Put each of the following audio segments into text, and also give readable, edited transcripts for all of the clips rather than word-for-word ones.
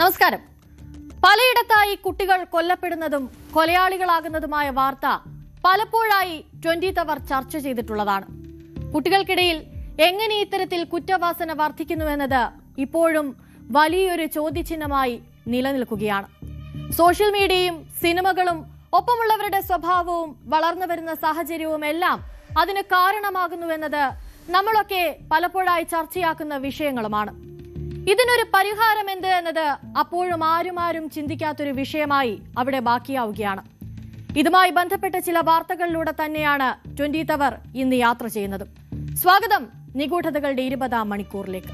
നമസ്കാരം. പലയിടത്തായി കുട്ടികൾ കൊല്ലപ്പെടുന്നതും കൊലയാളികളാകുന്നതുമായ വാർത്ത പലപ്പോഴായി 20th അവർ ചർച്ച ചെയ്തിട്ടുള്ളതാണ്. കുട്ടികൾക്കിടയിൽ എങ്ങനെ ഇത്തരത്തിൽ കുറ്റവാസന വർദ്ധിക്കുന്നുവെന്നത് ഇപ്പോഴും വലിയൊരു ചോദ്യചിഹ്നമായി നിലനിൽക്കുകയാണ്. സോഷ്യൽ മീഡിയയും സിനിമകളും ഒപ്പമുള്ളവരുടെ സ്വഭാവവും വളർന്നു വരുന്ന സാഹചര്യവും എല്ലാം അതിന് കാരണമാകുന്നുവെന്നത് നമ്മളൊക്കെ പലപ്പോഴായി ചർച്ചയാക്കുന്ന വിഷയങ്ങളുമാണ്. ഇതിനൊരു പരിഹാരം എന്ത് എന്നത് അപ്പോഴും ആരും ചിന്തിക്കാത്തൊരു വിഷയമായി അവിടെ ബാക്കിയാവുകയാണ്. ഇതുമായി ബന്ധപ്പെട്ട ചില വാർത്തകളിലൂടെ തന്നെയാണ് 20th അവർ ഇന്ന് യാത്ര ചെയ്യുന്നത്. സ്വാഗതം നിഗൂഢതകളുടെ 20ാം മണിക്കൂറിലേക്ക്.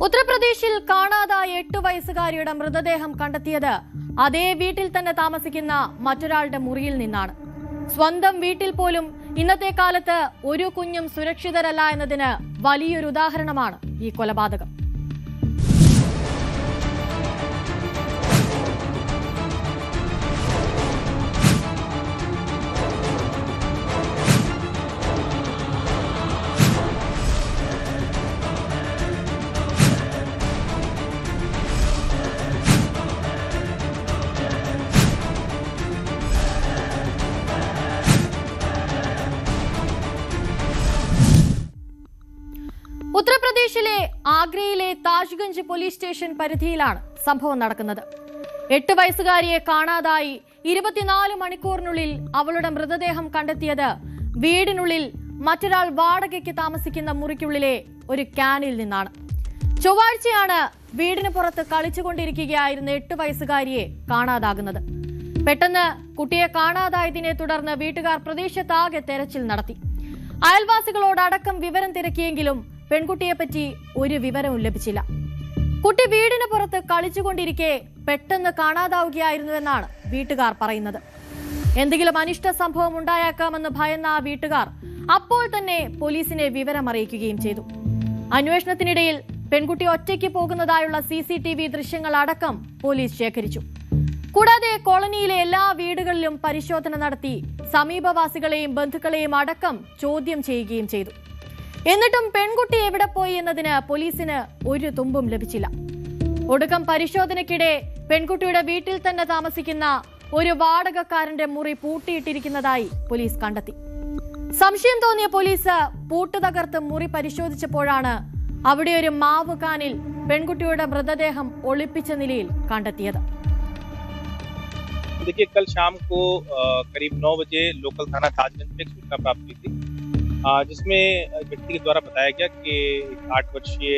ഉത്തർപ്രദേശിൽ കാണാതായ 8 വയസ്സുകാരിയുടെ മൃതദേഹം കണ്ടെത്തിയത് അതേ വീട്ടിൽ തന്നെ താമസിക്കുന്ന മറ്റൊരാളുടെ മുറിയിൽ നിന്നാണ്. സ്വന്തം വീട്ടിൽ പോലും ഇന്നത്തെ കാലത്ത് ഒരു കുഞ്ഞും സുരക്ഷിതരല്ല എന്നതിന് വലിയൊരു ഉദാഹരണമാണ് ഈ കൊലപാതകം. ഉത്തർപ്രദേശിലെ ആഗ്രയിലെ താജ്ഗഞ്ച് പോലീസ് സ്റ്റേഷൻ പരിധിയിലാണ് സംഭവം നടക്കുന്നത്. 8 വയസ്സുകാരിയെ കാണാതായി 24 മണിക്കൂറിനുള്ളിൽ അവളുടെ മൃതദേഹം കണ്ടെത്തിയത് വീടിനുള്ളിൽ മറ്റൊരാൾ വാടകയ്ക്ക് താമസിക്കുന്ന മുറിക്കുള്ളിലെ ഒരു ക്യാനിൽ നിന്നാണ്. ചൊവ്വാഴ്ചയാണ് വീടിന് പുറത്ത് കളിച്ചുകൊണ്ടിരിക്കുകയായിരുന്ന 8 വയസ്സുകാരിയെ കാണാതാകുന്നത്. പെട്ടെന്ന് കുട്ടിയെ കാണാതായതിനെ തുടർന്ന് വീട്ടുകാർ പ്രദേശത്താകെ തെരച്ചിൽ നടത്തി. അയൽവാസികളോടടക്കം വിവരം തിരക്കിയെങ്കിലും പെൺകുട്ടിയെപ്പറ്റി ഒരു വിവരവും ലഭിച്ചില്ല. കുട്ടി വീടിന് പുറത്ത് കളിച്ചുകൊണ്ടിരിക്കെ പെട്ടെന്ന് കാണാതാവുകയായിരുന്നുവെന്നാണ് വീട്ടുകാർ പറയുന്നത്. എന്തെങ്കിലും അനിഷ്ട സംഭവം ഉണ്ടായേക്കാമെന്ന് ഭയന്ന ആ വീട്ടുകാർ അപ്പോൾ തന്നെ പോലീസിനെ വിവരം അറിയിക്കുകയും ചെയ്തു. അന്വേഷണത്തിനിടയിൽ പെൺകുട്ടി ഒറ്റയ്ക്ക് പോകുന്നതായുള്ള CCTV ദൃശ്യങ്ങൾ അടക്കം പോലീസ് ശേഖരിച്ചു. കൂടാതെ കോളനിയിലെ എല്ലാ വീടുകളിലും പരിശോധന നടത്തി സമീപവാസികളെയും ബന്ധുക്കളെയും അടക്കം ചോദ്യം ചെയ്യുകയും ചെയ്തു. എന്നിട്ടും പെൺകുട്ടി എവിടെ പോയി എന്നതിന് പോലീസിന് ഒരു തുമ്പും ലഭിച്ചില്ല. ഒടുക്കം പരിശോധനയ്ക്കിടെ പെൺകുട്ടിയുടെ വീട്ടിൽ തന്നെ താമസിക്കുന്ന ഒരു വാടകക്കാരന്റെ മുറി പൂട്ടിയിട്ടിരിക്കുന്നതായി പോലീസ് കണ്ടെത്തി. സംശയം തോന്നിയ പോലീസ് പൂട്ട് തകർത്ത് മുറി പരിശോധിച്ചപ്പോഴാണ് അവിടെ ഒരു മാവ് കാനിൽ പെൺകുട്ടിയുടെ മൃതദേഹം ഒളിപ്പിച്ച നിലയിൽ കണ്ടെത്തിയത്. देखिए, कल शाम को करीब 9 बजे लोकल थाना ताजगंज में एक सूचना प्राप्त हुई थी, जिसमें व्यक्ति के द्वारा बताया गया कि 8 वर्षीय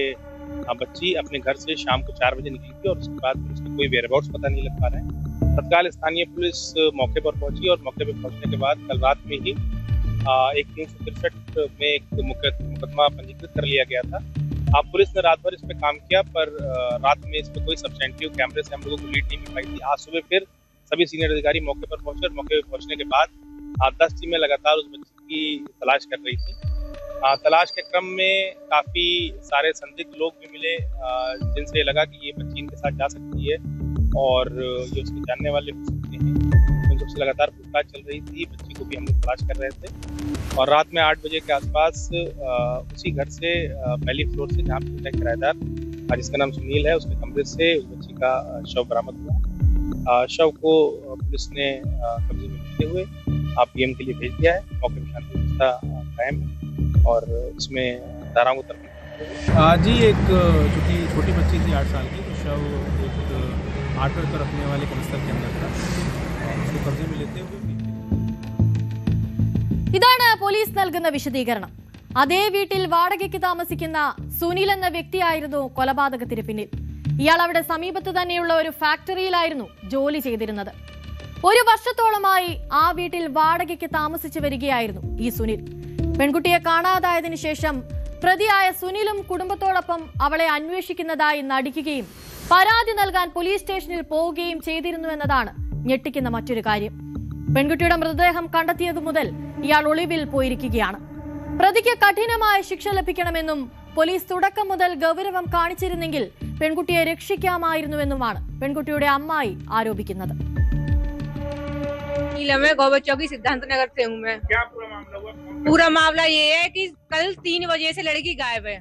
बच्ची अपने घर से शाम को 4 बजे निकली थी और उसके बाद उसका कोई वेयरअबाउट्स पता नहीं लग पा रहा है। तत्काल स्थानीय पुलिस मौके पर पहुंची और मौके पर पहुंचने के बाद कल रात में ही एक 363 में एक मुकदमा पंजीकृत कर लिया गया था। पुलिस ने रात भर इस पर काम किया, पर रात में इस पर कोई सब्सटेंटिव कैमरे से हम लोगों को लीड नहीं मिल पाई थी। आज सुबह फिर सभी सीनियर अधिकारी मौके पर पहुंचे और मौके पर पहुंचने के बाद 10 टीमें लगातार उस बच्ची की तलाश कर रही थी। तलाश के क्रम में काफ़ी सारे संदिग्ध लोग भी मिले, जिनसे लगा कि ये बच्ची इनके साथ जा सकती है और ये उसके जानने वाले हो सकते हैं। उन सबसे लगातार पूछताछ चल रही थी। बच्ची को भी हम लोग तलाश कर रहे थे और रात में 8 बजे के आसपास उसी घर से पहली फ्लोर से जहाँ पे किराएदार जिसका नाम सुनील है, उसके कमरे से उस बच्ची का शव बरामद हुआ। शव को पुलिस ने कब्जे में लेते हुए PM के लिए भेज दिया है। मौके पर शांति व्यवस्था कायम है और इसमें धाराओं को तरफ जी एक जो कि छोटी बच्ची थी 8 साल की, तो शव एक 8 एकड़ रखने वाले कंस्तर के अंदर था और उसको कब्जे में लेते हुए ഇതാണ് പോലീസ് നൽകുന്ന വിശദീകരണം. അതേ വീട്ടിൽ വാടകയ്ക്ക് താമസിക്കുന്ന സുനിൽ എന്ന വ്യക്തിയായിരുന്നു കൊലപാതകത്തിന് പിന്നിൽ. ഇയാൾ അവിടെ സമീപത്ത് തന്നെയുള്ള ഒരു ഫാക്ടറിയിലായിരുന്നു ജോലി ചെയ്തിരുന്നത്. 1 വർഷത്തോളമായി ആ വീട്ടിൽ വാടകയ്ക്ക് താമസിച്ചു വരികയായിരുന്നു ഈ സുനിൽ. പെൺകുട്ടിയെ കാണാതായതിനു ശേഷം പ്രതിയായ സുനിലും കുടുംബത്തോടൊപ്പം അവളെ അന്വേഷിക്കുന്നതായി നടിക്കുകയും പരാതി നൽകാൻ പോലീസ് സ്റ്റേഷനിൽ പോവുകയും ചെയ്തിരുന്നുവെന്നതാണ് ഞെട്ടിക്കുന്ന മറ്റൊരു കാര്യം. പെൺകുട്ടിയുടെ മൃതദേഹം കണ്ടെത്തിയതു മുതൽ ഇയാൾ ഒളിവിൽ പോയിരിക്കുകയാണ്. പ്രതിക്ക് കഠിനമായ ശിക്ഷ ലഭിക്കണമെന്നും പോലീസ് തുടക്കം മുതൽ ഗൗരവം കാണിച്ചിരുന്നെങ്കിൽ പെൺകുട്ടിയെ രക്ഷിക്കാമായിരുന്നുവെന്നുമാണ് പെൺകുട്ടിയുടെ അമ്മായി ആരോപിക്കുന്നത്. मैं गोबर चौकी सिद्धांत नगर से हूँ। मैं क्या पूरा मामला ये है कि कल 3 बजे से लड़की गायब है।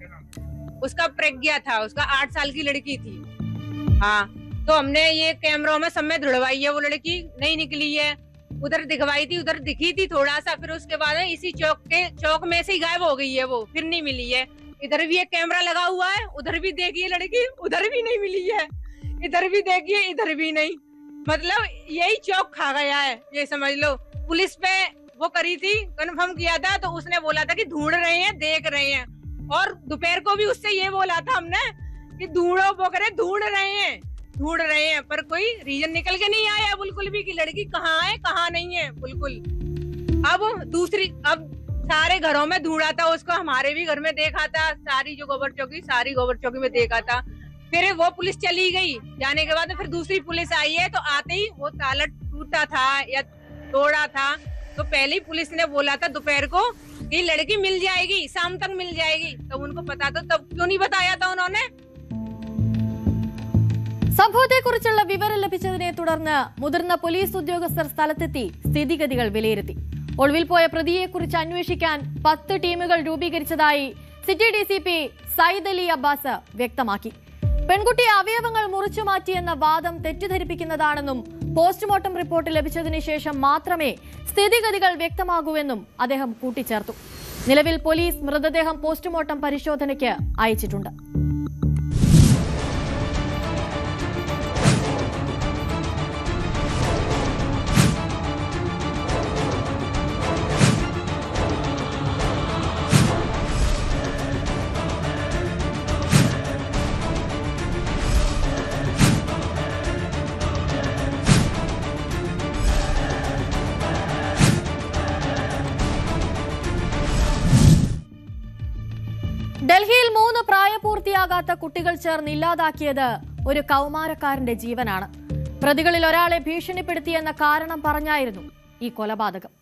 उसका प्रज्ञा था, उसका 8 साल की लड़की थी। हाँ, तो हमने ये कैमरों में सब में धुड़वाई है, वो लड़की नहीं निकली है। उधर दिखवाई थी, उधर दिखी थी थोड़ा सा, फिर उसके बाद इसी चौक में से ही गायब हो गई है वो, फिर नहीं मिली है। इधर भी एक कैमरा लगा हुआ है, उधर भी देखिए लड़की, उधर भी नहीं मिली है। इधर भी देखिए, इधर भी नहीं। मतलब यही चौक खा गया है, ये समझ लो। पुलिस पे वो करी थी, कंफर्म किया था, तो उसने बोला था कि ढूंढ रहे हैं, देख रहे हैं। और दोपहर को भी उससे ये बोला था हमने कि ढूंढो, वो करे ढूंढ रहे हैं, पर कोई रीजन निकल के नहीं आया बिल्कुल भी कि लड़की कहाँ है कहाँ नहीं है बिल्कुल। अब सारे घरों में ढूंढा था उसको, हमारे भी घर में देखा था, सारी गोबर चौकी में देखा था। फिर वो पुलिस चली गई, जाने के बाद फिर दूसरी पुलिस आई है, तो आते ही वो ताला टूटा था या तोड़ा था, तो पहले ही पुलिस ने बोला था दोपहर को कि लड़की मिल जाएगी, शाम तक मिल जाएगी। तो उनको पता था, तब क्यों नहीं बताया था उन्होंने? സംഭവത്തെക്കുറിച്ചുള്ള വിവരം ലഭിച്ചതിനെ തുടർന്ന് മുതിർന്ന പോലീസ് ഉദ്യോഗസ്ഥർ സ്ഥലത്തെത്തി സ്ഥിതിഗതികൾ വിലയിരുത്തി. ഒളിവിൽ പോയ പ്രതിയെക്കുറിച്ച് അന്വേഷിക്കാൻ 10 ടീമുകൾ രൂപീകരിച്ചതായി സിറ്റി ഡിസിപി സയ്യിദ് അലി അബ്ബാസ് വ്യക്തമാക്കി. പെൺകുട്ടിയെ അവയവങ്ങൾ മുറിച്ചുമാറ്റിയെന്ന വാദം തെറ്റിദ്ധരിപ്പിക്കുന്നതാണെന്നും പോസ്റ്റ്മോർട്ടം റിപ്പോർട്ട് ലഭിച്ചതിന് ശേഷം മാത്രമേ സ്ഥിതിഗതികൾ വ്യക്തമാകൂവെന്നും അദ്ദേഹം കൂട്ടിച്ചേർത്തു. നിലവിൽ പോലീസ് മൃതദേഹം പോസ്റ്റ്മോർട്ടം പരിശോധനയ്ക്ക് അയച്ചിട്ടുണ്ട്. ഡൽഹിയിൽ 3 പ്രായപൂർത്തിയാകാത്ത കുട്ടികൾ ചേർന്ന് ഇല്ലാതാക്കിയത് ഒരു കൗമാരക്കാരന്റെ ജീവനാണ്. പ്രതികളിൽ ഒരാളെ ഭീഷണിപ്പെടുത്തിയെന്ന കാരണം പറഞ്ഞായിരുന്നു ഈ കൊലപാതകം.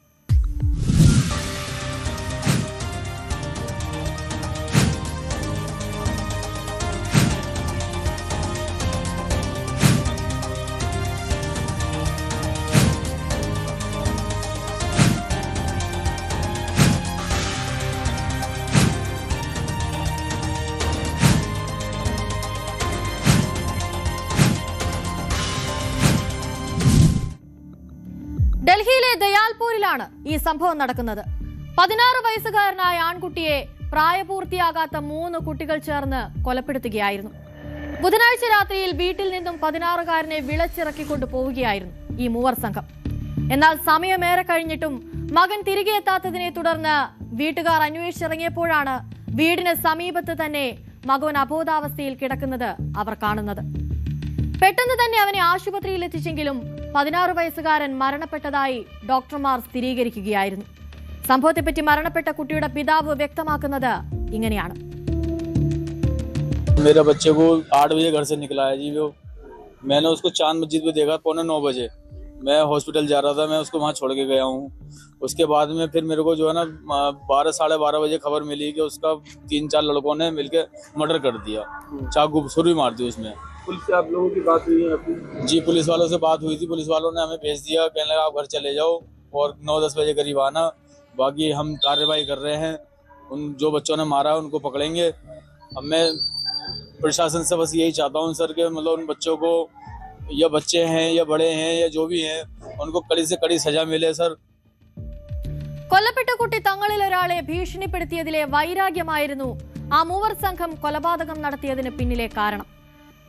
ഡൽഹിയിലെ ദയാൽപൂരിലാണ് ഈ സംഭവം നടക്കുന്നത്. 16 വയസ്സുകാരനായ ആൺകുട്ടിയെ പ്രായപൂർത്തിയാകാത്ത 3 കുട്ടികൾ ചേർന്ന് കൊലപ്പെടുത്തുകയായിരുന്നു. ബുധനാഴ്ച രാത്രിയിൽ വീട്ടിൽ നിന്നും 16-കാരനെ വിളച്ചിറക്കിക്കൊണ്ടു പോവുകയായിരുന്നു ഈ മൂവർ സംഘം. എന്നാൽ സമയമേറെ കഴിഞ്ഞിട്ടും മകൻ തിരികെ എത്താത്തതിനെ തുടർന്ന് വീട്ടുകാർ അന്വേഷിച്ചിറങ്ങിയപ്പോഴാണ് വീടിന് സമീപത്ത് തന്നെ മകൻ അബോധാവസ്ഥയിൽ കിടക്കുന്നത് അവർ കാണുന്നത്. പെട്ടെന്ന് തന്നെ അവനെ ആശുപത്രിയിൽ എത്തിച്ചെങ്കിലും 16 വയസ്സുകാരൻ മരണപ്പെട്ടതായി ഡോക്ടർമാർ സ്ഥിരീകരിക്കുകയായിരുന്നു. സംഭവത്തെപ്പറ്റി മരണപ്പെട്ട കുട്ടിയുടെ പിതാവ് വ്യക്തമാക്കുന്നത് ഇങ്ങനെയാണ്. मेरे बच्चे को 8 बजे घर से निकला है जी। वो मैंने उसको चांद मस्जिद पे देखा 8:45 मैं हॉस्पिटल जा रहा था, मैं उसको वहाँ छोड़ के गया हूँ। उसके बाद में फिर मेरे को जो है ना 12 साढ़े 12 बजे खबर मिली कि उसका 3-4 लड़कों ने मिलकर मर्डर कर दिया, चाकू छुरी मार दी उसमें। पुलिस से आप लोगों की बात हुई है आपकी? जी पुलिस वालों से बात हुई थी, पुलिस वालों ने हमें भेज दिया, कहने लगा आप घर चले जाओ और 9-10 बजे करीब आना, बाकी हम कार्रवाई कर रहे हैं, उन जो बच्चों ने मारा उनको पकड़ेंगे। अब मैं प्रशासन से बस यही चाहता हूँ सर कि मतलब उन बच्चों को, या बच्चे हैं या बड़े हैं या जो भी हैं, उनको कड़ी से कड़ी सजा मिले सर। കൊല്ലപ്പെട്ട കുട്ടി തങ്ങളിൽ ഒരാളെ ഭീഷണിപ്പെടുത്തിയതിലെ വൈരാഗ്യമായിരുന്നു ആ മൂവർ സംഘം കൊലപാതകം നടത്തിയതിന് പിന്നിലെ കാരണം.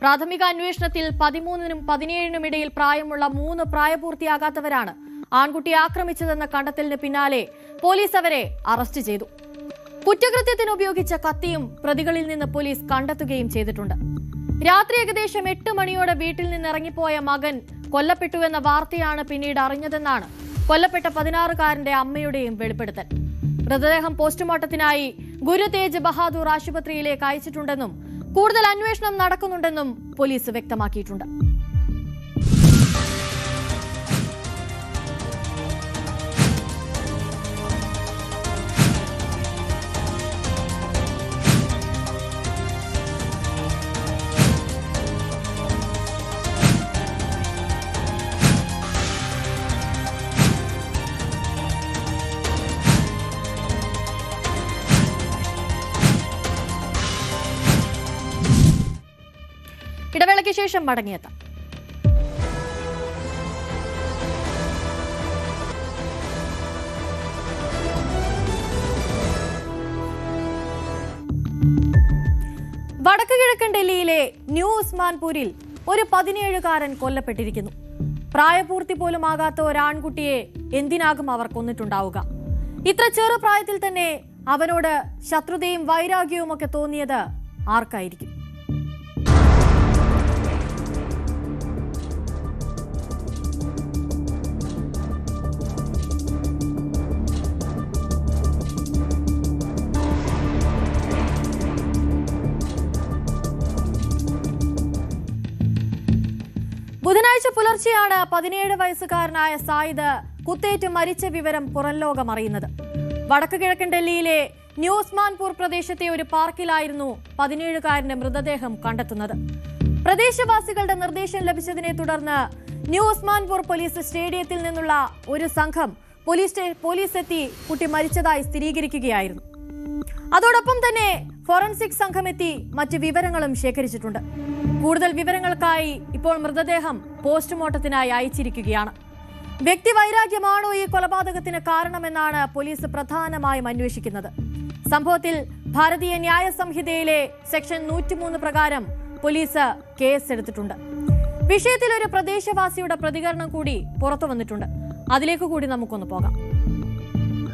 പ്രാഥമിക അന്വേഷണത്തിൽ 13-നും 17-നും ഇടയിൽ പ്രായമുള്ള 3 പ്രായപൂർത്തിയാകാത്തവരാണ് ആൺകുട്ടിയെ ആക്രമിച്ചതെന്ന കണ്ടെത്തലിന് പിന്നാലെ പോലീസ് അവരെ അറസ്റ്റ് ചെയ്തു. കുറ്റകൃത്യത്തിന് ഉപയോഗിച്ച കത്തിയും പ്രതികളിൽ നിന്ന് പോലീസ് കണ്ടെത്തുകയും ചെയ്തിട്ടുണ്ട്. രാത്രി ഏകദേശം 8 മണിയോടെ വീട്ടിൽ നിന്ന് ഇറങ്ങിപ്പോയ മകൻ കൊല്ലപ്പെട്ടുവെന്ന വാർത്തയാണ് പിന്നീട് അറിഞ്ഞതെന്നാണ് കൊല്ലപ്പെട്ട 16-കാരന്റെ അമ്മയുടെയും വെളിപ്പെടുത്തൽ. മൃതദേഹം പോസ്റ്റ്മോർട്ടത്തിനായി ഗുരു തേജ് ബഹാദൂർ ആശുപത്രിയിലേക്ക് അയച്ചിട്ടുണ്ടെന്നും കൂടുതൽ അന്വേഷണം നടക്കുന്നുണ്ടെന്നും പോലീസ് വ്യക്തമാക്കിയിട്ടുണ്ട്. ഇടവേളയ്ക്ക് ശേഷം മടങ്ങിയെത്താം. വടക്ക് കിഴക്കൻ ഡൽഹിയിലെ ന്യൂ ഉസ്മാൻപൂരിൽ ഒരു 17-കാരൻ കൊല്ലപ്പെട്ടിരിക്കുന്നു. പ്രായപൂർത്തി പോലും ആകാത്ത ഒരാൺകുട്ടിയെ എന്തിനാകും അവർ കൊന്നിട്ടുണ്ടാവുക? ഇത്ര ചെറുപ്രായത്തിൽ തന്നെ അവനോട് ശത്രുതയും വൈരാഗ്യവും ഒക്കെ തോന്നിയത് ആർക്കായിരിക്കും? ബുധനാഴ്ച പുലർച്ചെയാണ് 17 വയസ്സുകാരനായ സായിദ് കുത്തേറ്റ് മരിച്ച വിവരം പുറംലോകം അറിയുന്നത്. വടക്ക് കിഴക്കൻ ഡൽഹിയിലെ ന്യൂ ഉസ്മാൻപൂർ പ്രദേശത്തെ ഒരു പാർക്കിലായിരുന്നു 17-കാരന്റെ മൃതദേഹം കണ്ടെത്തുന്നത്. പ്രദേശവാസികളുടെ നിർദ്ദേശം ലഭിച്ചതിനെ തുടർന്ന് ന്യൂ ഉസ്മാൻപൂർ പോലീസ് സ്റ്റേഡിയത്തിൽ നിന്നുള്ള ഒരു സംഘം പോലീസ് എത്തി കുട്ടി മരിച്ചതായി സ്ഥിരീകരിക്കുകയായിരുന്നു. അതോടൊപ്പം തന്നെ ഫോറൻസിക് സംഘം എത്തി മറ്റ് വിവരങ്ങളും ശേഖരിച്ചിട്ടുണ്ട്. കൂടുതൽ വിവരങ്ങൾക്കായി ഇപ്പോൾ മൃതദേഹം പോസ്റ്റ്മോർട്ടത്തിനായി അയച്ചിരിക്കുകയാണ്. വ്യക്തിവൈരാഗ്യമാണോ ഈ കൊലപാതകത്തിന് കാരണമെന്നാണ് പോലീസ് പ്രധാനമായും അന്വേഷിക്കുന്നത്. സംഭവത്തിൽ ഭാരതീയ ന്യായ സംഹിതയിലെ സെക്ഷൻ 103 പ്രകാരം പോലീസ് കേസെടുത്തിട്ടുണ്ട്. വിഷയത്തിൽ ഒരു പ്രദേശവാസിയുടെ പ്രതികരണം കൂടി പുറത്തു വന്നിട്ടുണ്ട്. അതിലേക്ക് കൂടി നമുക്കൊന്ന് പോകാം.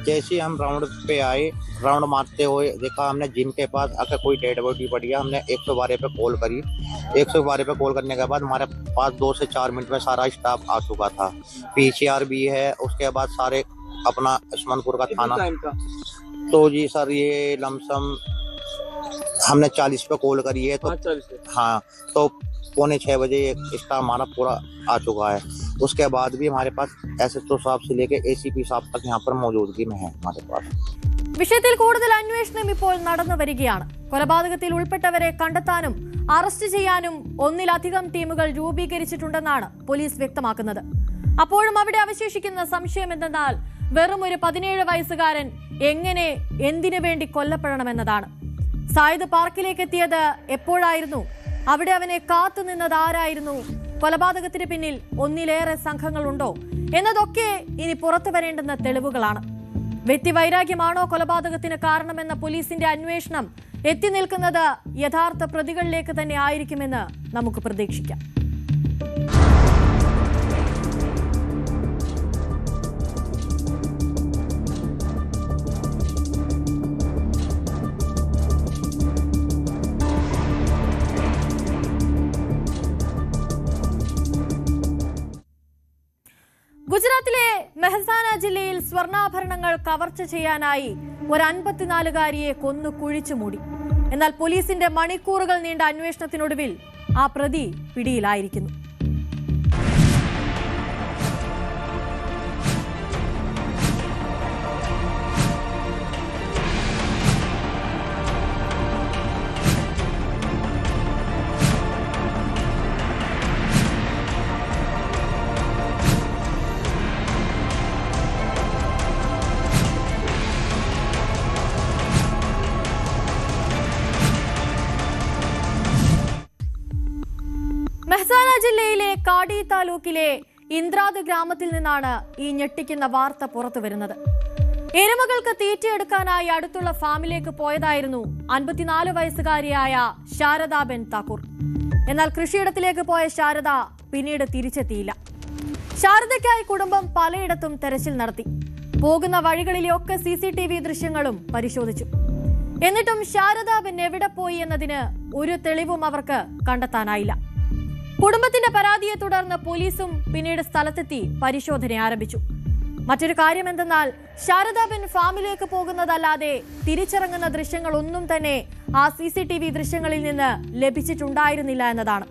जैसे हम राउंड पे आए, राउंड मारते हुए देखा हमने जिम के पास अगर कोई डेड बॉडी पड़ी है, हमने 112 पे कॉल करी। 112 पे कॉल करने के बाद हमारे पास 2 से 4 मिनट में सारा स्टाफ आ चुका था। पीसीआर भी है, उसके बाद सारे अपना उस्मानपुर का थाना। तो जी सर ये लमसम हमने 40 पे कॉल करी है, तो हाँ तो 5:45 बजे स्टाफ हमारा पूरा आ चुका है। उसके बाद भी हमारे पास एसएचओ साहब से लेके एसीपी साहब तक यहाँ पर मौजूदगी में है हमारे पास. വിഷയത്തിൽ കൂടുതൽ അന്വേഷണം ഇപ്പോൾ നടന്നു വരികയാണ്. കൊലപാതകത്തിൽ ഉൾപ്പെട്ടവരെ കണ്ടെത്താനും അറസ്റ്റ് ചെയ്യാനും ഒന്നിലധികം ടീമുകൾ രൂപീകരിച്ചിട്ടുണ്ടെന്നാണ് പോലീസ് വ്യക്തമാക്കുന്നത്. അപ്പോഴും അവിടെ അവശേഷിക്കുന്ന സംശയം എന്തെന്നാൽ വെറും ഒരു 17 വയസ്സുകാരൻ എങ്ങനെ എന്തിനു വേണ്ടി കൊല്ലപ്പെടണമെന്നതാണ്. സായിദ് പാർക്കിലേക്ക് എത്തിയത് എപ്പോഴായിരുന്നു? അവിടെ അവനെ കാത്തുനിന്നത് ആരായിരുന്നു? കൊലപാതകത്തിന് പിന്നിൽ ഒന്നിലേറെ സംഘങ്ങളുണ്ടോ എന്നതൊക്കെ ഇനി പുറത്തു വരേണ്ടുന്ന തെളിവുകളാണ്. വ്യക്തിവൈരാഗ്യമാണോ കൊലപാതകത്തിന് കാരണമെന്ന പോലീസിന്റെ അന്വേഷണം എത്തി നിൽക്കുന്നത് യഥാർത്ഥ പ്രതികളിലേക്ക് തന്നെ ആയിരിക്കുമെന്ന് നമുക്ക് പ്രതീക്ഷിക്കാം. ഗുജറാത്തിലെ മെഹസാന ജില്ലയിൽ സ്വർണ്ണാഭരണങ്ങൾ കവർച്ച ചെയ്യാനായി ഒരു 54-കാരിയെ കൊന്നു കുഴിച്ചുമൂടി. എന്നാൽ പോലീസിന്റെ മണിക്കൂറുകൾ നീണ്ട അന്വേഷണത്തിനൊടുവിൽ ആ പ്രതി പിടിയിലായിരിക്കുന്നു. മെഹസാന ജില്ലയിലെ കാടി താലൂക്കിലെ ഇന്ദ്രാദ് ഗ്രാമത്തിൽ നിന്നാണ് ഈ ഞെട്ടിക്കുന്ന വാർത്ത പുറത്തു വരുന്നത്. എരുമകൾക്ക് തീറ്റയെടുക്കാനായി അടുത്തുള്ള ഫാമിലേക്ക് പോയതായിരുന്നു 54 വയസ്സുകാരിയായ ശാരദാബെൻ താക്കൂർ. എന്നാൽ കൃഷിയിടത്തിലേക്ക് പോയ ശാരദ പിന്നീട് തിരിച്ചെത്തിയില്ല. ശാരദയ്ക്കായി കുടുംബം പലയിടത്തും തെരച്ചിൽ നടത്തി. പോകുന്ന വഴികളിലെയൊക്കെ CCTV ദൃശ്യങ്ങളും പരിശോധിച്ചു. എന്നിട്ടും ശാരദാബെൻ എവിടെ പോയി എന്നതിന് ഒരു തെളിവും അവർക്ക് കണ്ടെത്താനായില്ല. കുടുംബത്തിന്റെ പരാതിയെ തുടർന്ന് പോലീസും പിന്നീട് സ്ഥലത്തെത്തി പരിശോധന ആരംഭിച്ചു. മറ്റൊരു കാര്യം എന്തെന്നാൽ ശാരദാബെൻ ഫാമിലേക്ക് പോകുന്നതല്ലാതെ തിരിച്ചിറങ്ങുന്ന ദൃശ്യങ്ങളൊന്നും തന്നെ ആ CCTV ദൃശ്യങ്ങളിൽ നിന്ന് ലഭിച്ചിട്ടുണ്ടായിരുന്നില്ല എന്നതാണ്.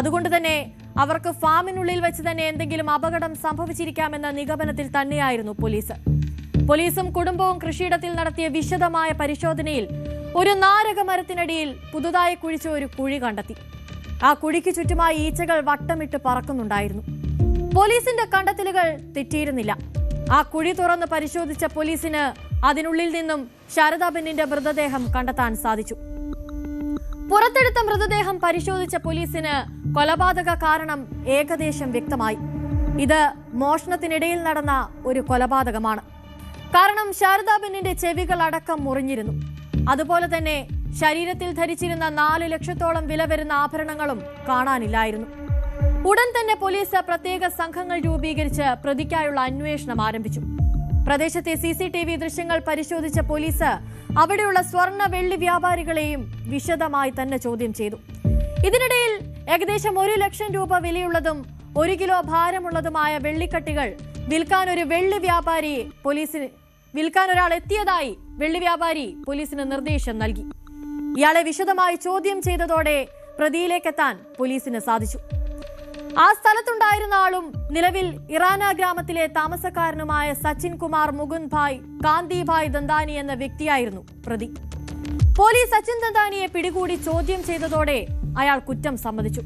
അതുകൊണ്ട് തന്നെ അവർക്ക് ഫാമിനുള്ളിൽ വെച്ച് തന്നെ എന്തെങ്കിലും അപകടം സംഭവിച്ചിരിക്കാമെന്ന നിഗമനത്തിൽ തന്നെയായിരുന്നു പോലീസ്. പോലീസും കുടുംബവും കൃഷിയിടത്തിൽ നടത്തിയ വിശദമായ പരിശോധനയിൽ ഒരു നാരക മരത്തിനടിയിൽ പുതുതായി കുഴിച്ച ഒരു കുഴി കണ്ടെത്തി. ആ കുഴിക്ക് ചുറ്റുമായി ഈച്ചകൾ വട്ടമിട്ട് പറക്കുന്നുണ്ടായിരുന്നു. പോലീസിന്റെ കണ്ടെത്തലുകൾ തെറ്റിയിരുന്നില്ല. ആ കുഴി തുറന്ന് പരിശോധിച്ച പോലീസിന് അതിനുള്ളിൽ നിന്നും ശാരദാബെന്നിന്റെ മൃതദേഹം കണ്ടെത്താൻ സാധിച്ചു. പുറത്തെടുത്ത മൃതദേഹം പരിശോധിച്ച പോലീസിന് കൊലപാതക കാരണം ഏകദേശം വ്യക്തമായി. ഇത് മോഷണത്തിനിടയിൽ നടന്ന ഒരു കൊലപാതകമാണ്. കാരണം ശാരദാബെന്നിന്റെ ചെവികൾ അടക്കം മുറിഞ്ഞിരുന്നു. അതുപോലെ തന്നെ ശരീരത്തിൽ ധരിച്ചിരുന്ന 4 ലക്ഷത്തോളം വില വരുന്ന ആഭരണങ്ങളും കാണാനില്ലായിരുന്നു. ഉടൻ തന്നെ പോലീസ് പ്രത്യേക സംഘങ്ങൾ രൂപീകരിച്ച് പ്രതിക്കായുള്ള അന്വേഷണം ആരംഭിച്ചു. പ്രദേശത്തെ CCTV ദൃശ്യങ്ങൾ പരിശോധിച്ച പോലീസ് അവിടെയുള്ള സ്വർണ്ണ വെള്ളി വ്യാപാരികളെയും വിശദമായി തന്നെ ചോദ്യം ചെയ്തു. ഇതിനിടയിൽ ഏകദേശം 1 ലക്ഷം രൂപ വിലയുള്ളതും 1 കിലോ ഭാരമുള്ളതുമായ വെള്ളിക്കട്ടികൾ വിൽക്കാൻ ഒരാൾ എത്തിയതായി വെള്ളി വ്യാപാരി പോലീസിന് നിർദ്ദേശം നൽകി. ഇയാളെ വിശദമായി ചോദ്യം ചെയ്തതോടെ പ്രതിയിലേക്കെത്താൻ പോലീസിന് സാധിച്ചു. ആ സ്ഥലത്തുണ്ടായിരുന്ന ആളും നിലവിൽ ഇറാന ഗ്രാമത്തിലെ താമസക്കാരനുമായ സച്ചിൻ കുമാർ മുകുന്ദ് ഭായ് കാന്തിഭായ് ദന്താനി എന്ന വ്യക്തിയായിരുന്നു പ്രതി. പോലീസ് സച്ചിൻ ദന്താനിയെ പിടികൂടി ചോദ്യം ചെയ്തതോടെ അയാൾ കുറ്റം സമ്മതിച്ചു.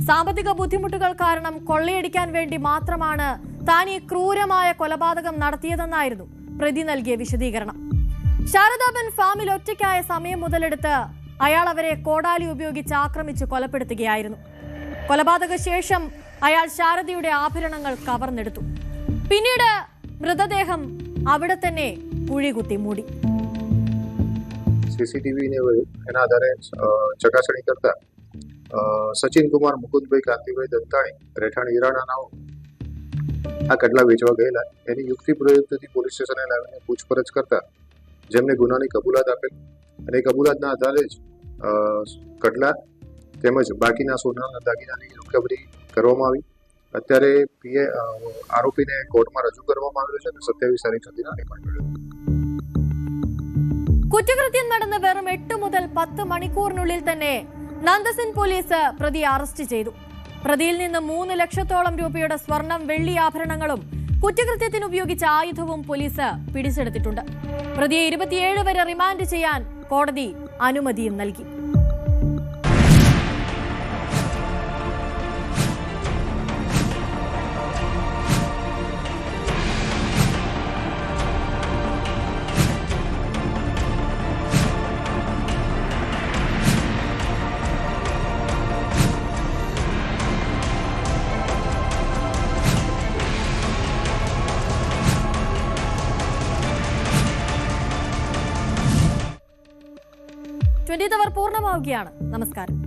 സാമ്പത്തിക ബുദ്ധിമുട്ടുകൾ കാരണം കൊള്ളയടിക്കാൻ വേണ്ടി മാത്രമാണ് താൻ ഈ ക്രൂരമായ കൊലപാതകം നടത്തിയതെന്നായിരുന്നു പ്രതി നൽകിയ വിശദീകരണം. ശാരദാബെൻ ഫാമിൽ ഒറ്റയ്ക്കായ സമയം മുതലെടുത്ത് അയാൾ അവരെ കോടാലി ഉപയോഗിച്ച് ആക്രമിച്ച് കൊലപ്പെടുത്തുകയായിരുന്നു. കൊലപാതക ശേഷം അയാൾ ശാരദയുടെ ആഭരണങ്ങൾ കവർന്നെടുത്തു. പിന്നീട് മൃതദേഹം അവിടെ തന്നെ കുഴികുത്തി മൂടി. CCTV એના આધારે ચકાસણી કરતા સચિન કુમાર મુકુંદભાઈ કાંતિભાઈ દંતાણી રહેઠાણ ઈરાણાનાઓ આ કડલા વેચવા ગયેલા એની યુક્તિ પ્રયુક્તથી પોલીસ સ્ટેશને લાવીને પૂછપરછ કરતા જેમને ગુનાની કબૂલાત આપેલ અને કબૂલાતના આધારે જ કડલા તેમજ બાકીના સોનાના દાગીનાની રિકવરી કરવામાં આવી. અત્યારે આરોપીને કોર્ટમાં રજૂ કરવામાં આવ્યો છે અને 27 તારીખ સુધીના રિમાન્ડ મેળવ્યો. കുറ്റകൃത്യം നടന്ന വെറും 8 മുതൽ 10 മണിക്കൂറിനുള്ളിൽ തന്നെ നന്ദസിൻ പോലീസ് പ്രതിയെ അറസ്റ്റ് ചെയ്തു. പ്രതിയിൽ നിന്ന് 3 ലക്ഷത്തോളം രൂപയുടെ സ്വർണം വെള്ളി ആഭരണങ്ങളും കുറ്റകൃത്യത്തിന് ഉപയോഗിച്ച ആയുധവും പോലീസ് പിടിച്ചെടുത്തിട്ടുണ്ട്. പ്രതിയെ 27 വരെ റിമാൻഡ് ചെയ്യാൻ കോടതി അനുമതിയും നൽകി. ട്വന്റി അവർ പൂർണ്ണമാവുകയാണ്. നമസ്കാരം.